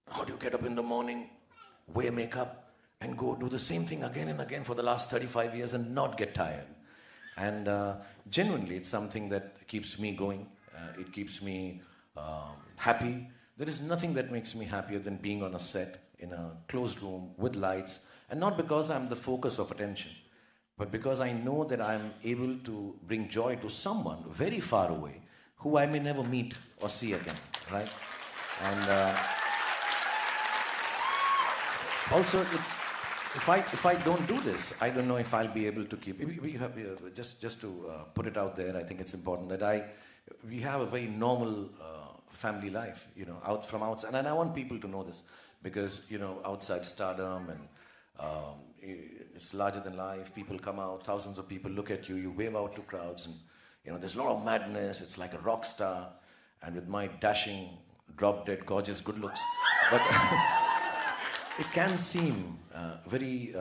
Speaker 2: how do you get up in the morning, wear makeup, and go do the same thing again and again for the last 35 years and not get tired? And genuinely, it's something that keeps me going. It keeps me happy. There is nothing that makes me happier than being on a set in a closed room with lights, and not because I'm the focus of attention, but because I know that I'm able to bring joy to someone very far away who I may never meet or see again, right? And also, if I don't do this, I don't know if I'll be able to keep. Just to put it out there, I think it's important that we have a very normal family life, out from outside, and I want people to know this because outside stardom and it's larger than life. People come out, thousands of people look at you, you wave out to crowds, and there's a lot of madness. It's like a rock star, and with my dashing, drop-dead, gorgeous good looks, but it can seem very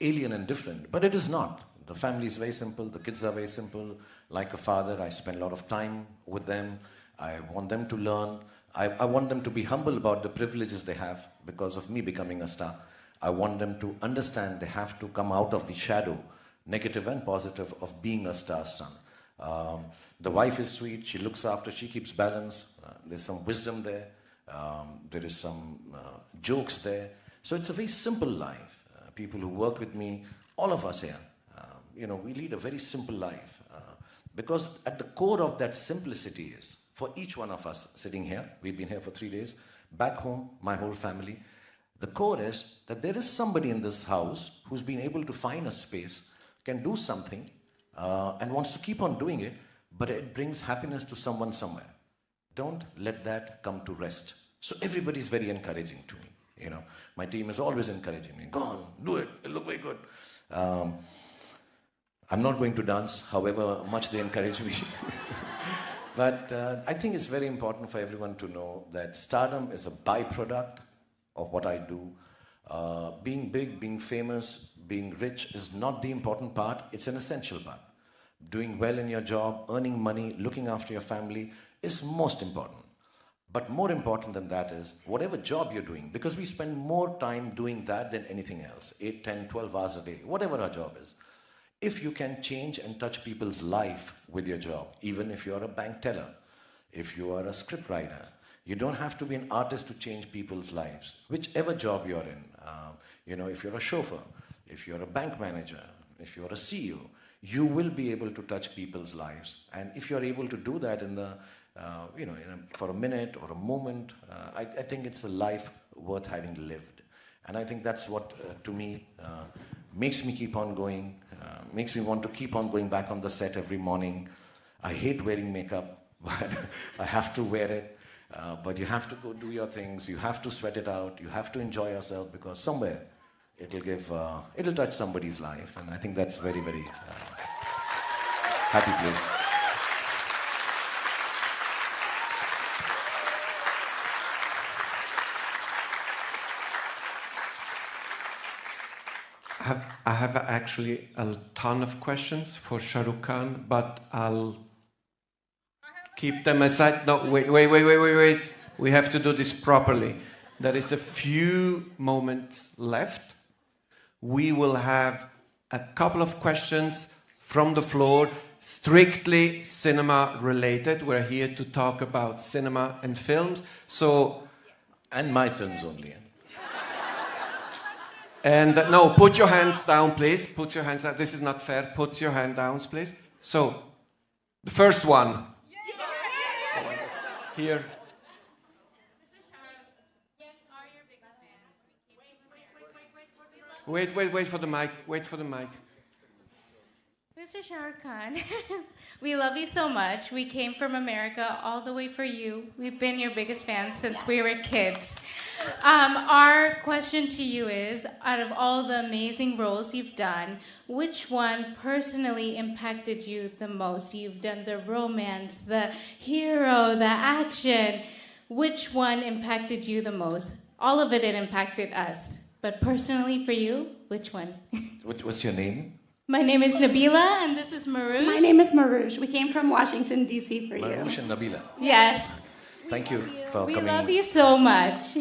Speaker 2: alien and different, but it is not. The family is very simple, the kids are very simple. Like a father, I spend a lot of time with them. I want them to learn. I want them to be humble about the privileges they have because of me becoming a star. I want them to understand they have to come out of the shadow, negative and positive, of being a star's son. The wife is sweet, she looks after, she keeps balance. There's some wisdom there. There is some jokes there. So it's a very simple life. People who work with me, all of us here, we lead a very simple life. Because at the core of that simplicity is, for each one of us sitting here, we've been here for 3 days, back home, my whole family, the core is that there is somebody in this house who's been able to find a space, can do something, and wants to keep on doing it, but it brings happiness to someone somewhere. Don't let that come to rest. So everybody's very encouraging to me. My team is always encouraging me. Go on, do it. It'll look very good. I'm not going to dance, however much they encourage me. But I think it's very important for everyone to know that stardom is a byproduct of what I do. Being big, being famous, being rich is not the important part. It's an essential part. Doing well in your job, earning money, looking after your family is most important. But more important than that is whatever job you're doing, because we spend more time doing that than anything else, 8, 10, 12 hours a day, whatever our job is. If you can change and touch people's life with your job, even if you're a bank teller, if you are a script writer, you don't have to be an artist to change people's lives. Whichever job you're in, if you're a chauffeur, if you're a bank manager, if you're a CEO, you will be able to touch people's lives. And if you're able to do that for a minute or a moment, I think it's a life worth having lived. And I think that's what, to me, makes me keep on going, makes me want to keep on going back on the set every morning. I hate wearing makeup, but I have to wear it. But you have to go do your things, you have to sweat it out, you have to enjoy yourself, because somewhere it'll touch somebody's life. And I think that's very, very happy place.
Speaker 4: I have actually a ton of questions for Shahrukh, but I'll keep them aside. No, wait. We have to do this properly. There is a few moments left. We will have a couple of questions from the floor, strictly cinema related. We're here to talk about cinema and films.
Speaker 2: And my films only.
Speaker 4: And no, put your hands down, please. Put your hands down. This is not fair. Put your hand down, please. So, the first one. Here. Wait for the mic. Wait for the mic.
Speaker 5: Mr. Sharoukhan, we love you so much. We came from America all the way for you. We've been your biggest fans since we were kids. Our question to you is, out of all the amazing roles you've done, which one personally impacted you the most? You've done the romance, the hero, the action. Which one impacted you the most? All of it impacted us. But personally for you, which one?
Speaker 2: What's your name?
Speaker 5: My name is Nabila, and this is Marouche.
Speaker 6: My name is Marouche. We came from Washington, D.C. for you.
Speaker 2: Marouche and Nabila.
Speaker 5: Yes.
Speaker 2: Thank you for
Speaker 5: We
Speaker 2: coming.
Speaker 5: love you so much.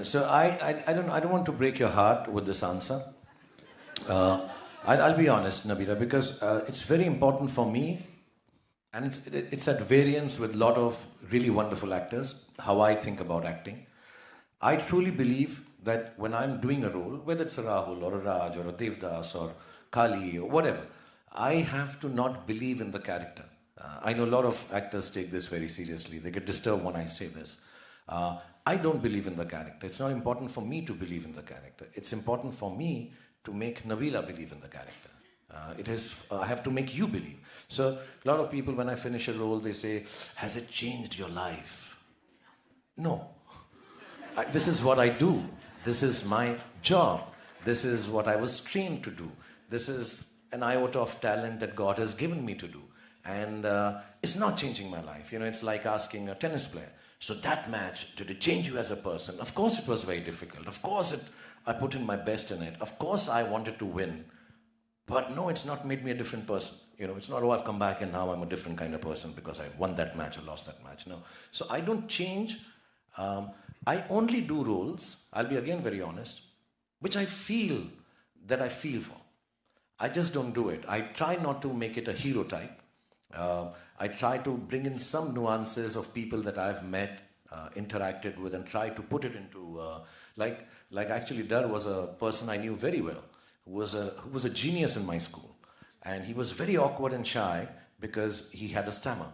Speaker 2: So I don't want to break your heart with this answer. I'll be honest, Nabila, because it's very important for me, and it's at variance with a lot of really wonderful actors, how I think about acting. I truly believe that when I'm doing a role, whether it's a Rahul or a Raj or a Devdas or Kali or whatever, I have to not believe in the character. I know a lot of actors take this very seriously. They get disturbed when I say this. I don't believe in the character. It's not important for me to believe in the character. It's important for me to make Nabila believe in the character. I have to make you believe. So a lot of people, when I finish a role, they say, has it changed your life? No. This is what I do. This is my job. This is what I was trained to do. This is an iota of talent that God has given me to do. And it's not changing my life. You know, it's like asking a tennis player, so that match, did it change you as a person? Of course it was very difficult. Of course I put in my best in it. Of course I wanted to win. But no, it's not made me a different person. You know, it's not, oh, I've come back and now I'm a different kind of person because I won that match or lost that match. No. So I don't change. I only do roles, I'll be again very honest, which I feel that I feel for. I just don't do it. I try not to make it a hero type. I try to bring in some nuances of people that I've met, interacted with, and try to put it into, like actually Dar was a person I knew very well, who was a genius in my school. And he was very awkward and shy because he had a stammer.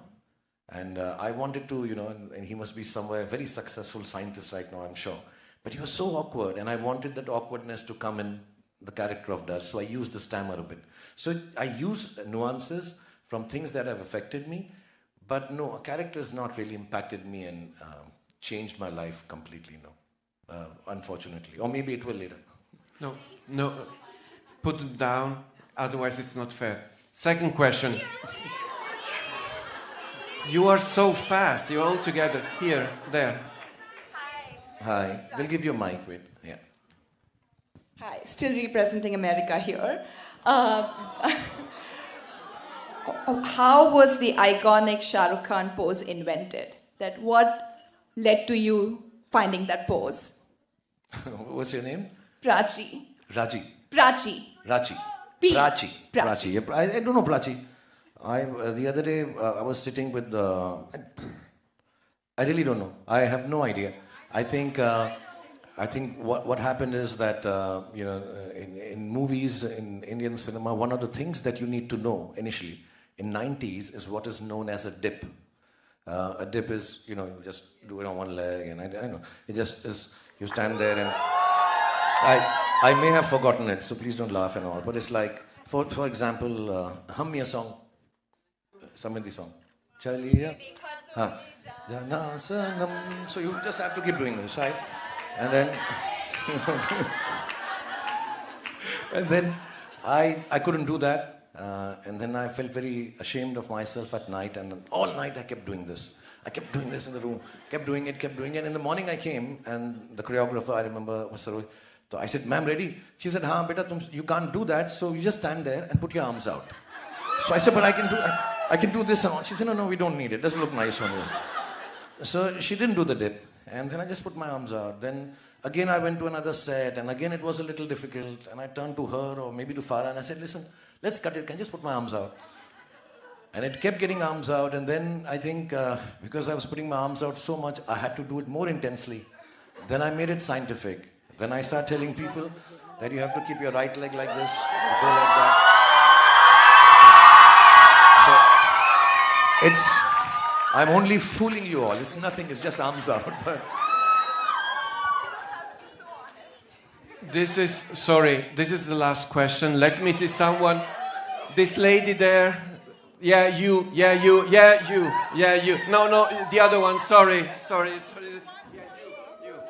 Speaker 2: And I wanted to, you know, and he must be somewhere very successful scientist right now, I'm sure. But he was so awkward, and I wanted that awkwardness to come in the character of Dar, so I used the stammer a bit. So I use nuances from things that have affected me, but no, a character has not really impacted me and changed my life completely, no. Unfortunately. Or maybe it will later.
Speaker 4: No. Put it down, otherwise it's not fair. Second question. You are so fast. You're all together. Here, there.
Speaker 2: Hi. They'll give you a mic, wait. Yeah.
Speaker 7: Hi. Still representing America here. How was the iconic Sharoukhan pose invented? That what led to you finding that pose?
Speaker 2: What's your name?
Speaker 7: Prachi.
Speaker 2: Raji.
Speaker 7: Prachi.
Speaker 2: Rachi.
Speaker 7: P.
Speaker 2: Prachi.
Speaker 7: Prachi.
Speaker 2: Yeah, I don't know Prachi. The other day I was sitting with I really don't know. I have no idea. I think what happened is that you know, in movies, in Indian cinema, one of the things that you need to know initially in 90s is what is known as a dip. A dip is, you know, you just do it on one leg, and I know it just is. You stand there, and I may have forgotten it, so please don't laugh and all. But it's like, for example, hum me a song. Samindhi song. Chaliya. So you just have to keep doing this, right? And then I couldn't do that. And then I felt very ashamed of myself at night. And all night I kept doing this. I kept doing this in the room. Kept doing it. In the morning I came, and the choreographer, I remember, was Saroy. So I said, ma'am, ready? She said, haan, beta, you can't do that. So you just stand there and put your arms out. So I said, but I can do this and all. She said, no, we don't need it. It doesn't look nice on you. So she didn't do the dip. And then I just put my arms out. Then again I went to another set, and again it was a little difficult. And I turned to her or maybe to Farah, and I said, listen, let's cut it. Can I just put my arms out? And it kept getting arms out. And then I think because I was putting my arms out so much, I had to do it more intensely. Then I made it scientific. Then I started telling people, that you have to keep your right leg like this, go like that. So it's, I'm only fooling you all. It's nothing, it's just arms out. But
Speaker 4: this is the last question. Let me see someone. This lady there. Yeah, you. No, the other one. Sorry. Yeah, you.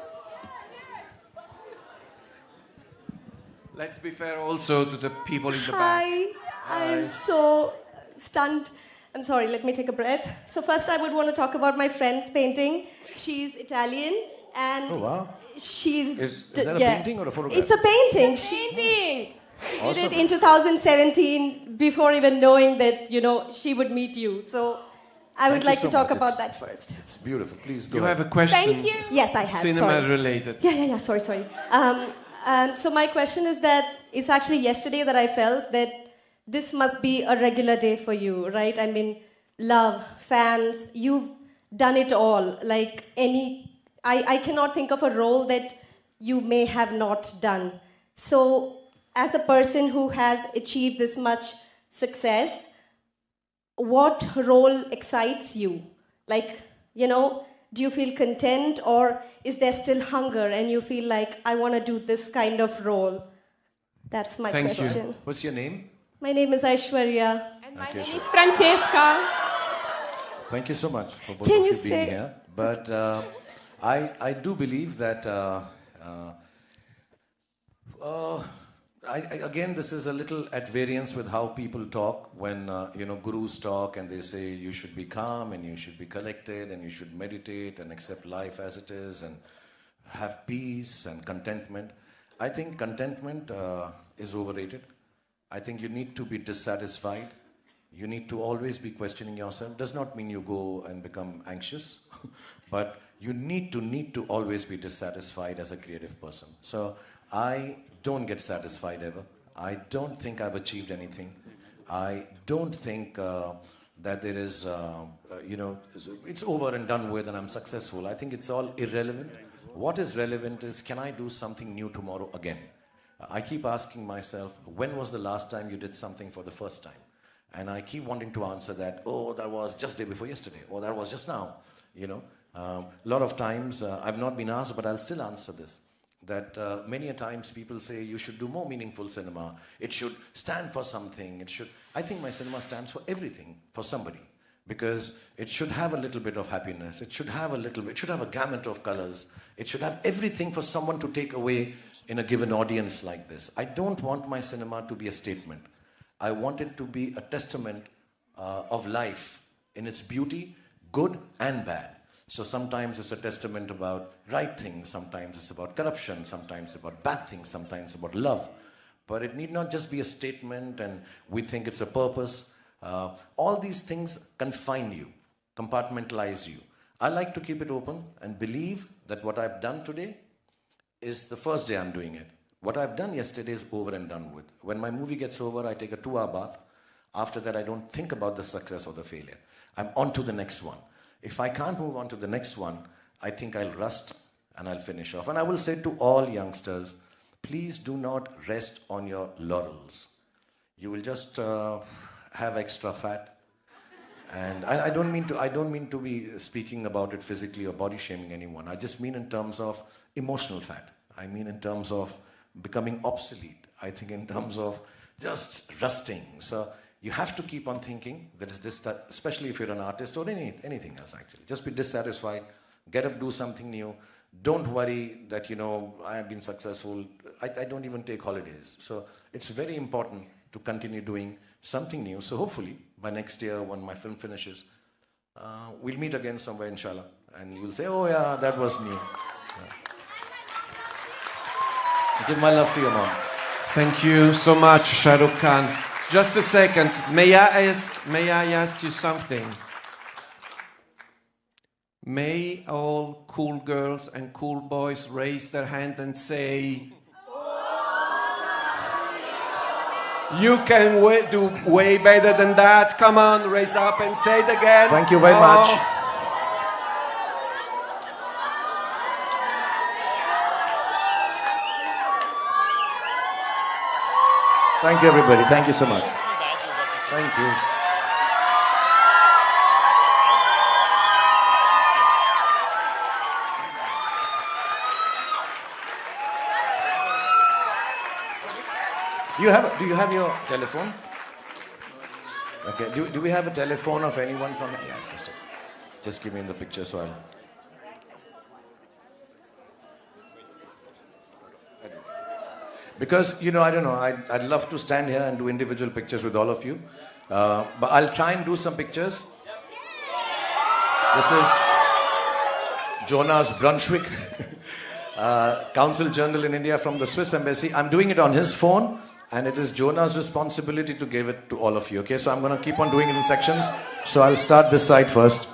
Speaker 4: Let's be fair also to the people in the back.
Speaker 8: Hi, I'm so stunned. I'm sorry, let me take a breath. So first I would want to talk about my friend's painting. She's Italian and
Speaker 2: oh wow.
Speaker 8: she's...
Speaker 2: Is that a painting or a photograph?
Speaker 8: It's a painting. She did it in 2017 before even knowing that, she would meet you. So I would like to talk about that first.
Speaker 2: It's beautiful. Please go
Speaker 4: You
Speaker 2: ahead.
Speaker 4: have a question?
Speaker 8: Thank you. Yes, I have.
Speaker 4: Cinema
Speaker 8: sorry.
Speaker 4: related.
Speaker 8: Yeah. Sorry. So my question is that it's actually yesterday that I felt that this must be a regular day for you, right? I mean, love, fans, you've done it all. Like I cannot think of a role that you may have not done. So as a person who has achieved this much success, what role excites you? Like, do you feel content or is there still hunger and you feel like, I want to do this kind of role? That's my question.
Speaker 2: You. What's your name?
Speaker 8: My name is Aishwarya.
Speaker 6: And my name is Francesca.
Speaker 2: Thank you so much for both of you being here. But I do believe that, again, this is a little at variance with how people talk when, gurus talk and they say you should be calm and you should be collected and you should meditate and accept life as it is and have peace and contentment. I think contentment is overrated. I think you need to be dissatisfied. You need to always be questioning yourself. Does not mean you go and become anxious, but you need to always be dissatisfied as a creative person. So I don't get satisfied ever. I don't think I've achieved anything. I don't think that there is, it's over and done with and I'm successful. I think it's all irrelevant. What is relevant is, can I do something new tomorrow again? I keep asking myself, when was the last time you did something for the first time? And I keep wanting to answer that, oh, that was just day before yesterday, or that was just now, A lot of times, I've not been asked, but I'll still answer this. That many a times people say you should do more meaningful cinema. It should stand for something. I think my cinema stands for everything, for somebody. Because it should have a little bit of happiness. It should have a gamut of colors. It should have everything for someone to take away in a given audience like this. I don't want my cinema to be a statement. I want it to be a testament of life in its beauty, good and bad. So sometimes it's a testament about right things, sometimes it's about corruption, sometimes about bad things, sometimes about love. But it need not just be a statement and we think it's a purpose. All these things confine you, compartmentalize you. I like to keep it open and believe that what I've done today is the first day I'm doing it. What I've done yesterday is over and done with. When my movie gets over, I take a 2-hour bath. After that, I don't think about the success or the failure. I'm on to the next one. If I can't move on to the next one, I think I'll rust and I'll finish off. And I will say to all youngsters, please do not rest on your laurels. You will just have extra fat. And I don't mean to be speaking about it physically or body shaming anyone. I just mean in terms of emotional fat. I mean in terms of becoming obsolete. I think in terms of just rusting. So you have to keep on thinking that is this, especially if you're an artist or anything else actually. Just be dissatisfied, get up, do something new. Don't worry that, I have been successful. I don't even take holidays. So it's very important to continue doing something new. So hopefully by next year when my film finishes, we'll meet again somewhere, inshallah. And you'll say, oh yeah, that was new. Yeah. Give my love to your mom.
Speaker 4: Thank you so much, Shahrukh. Just a second. May I ask you something? May all cool girls and cool boys raise their hand and say, you can do way better than that. Come on, raise up and say it again.
Speaker 2: Thank you very much. Thank you, everybody. Thank you so much. Thank you. Do you have your telephone? Okay. Do we have a telephone of anyone from? Yes, just give me the picture so I'll. Because, I don't know, I'd love to stand here and do individual pictures with all of you. But I'll try and do some pictures. This is Jonas Brunswick, Council General in India from the Swiss Embassy. I'm doing it on his phone, and it is Jonas' responsibility to give it to all of you, okay? So I'm going to keep on doing it in sections. So I'll start this side first.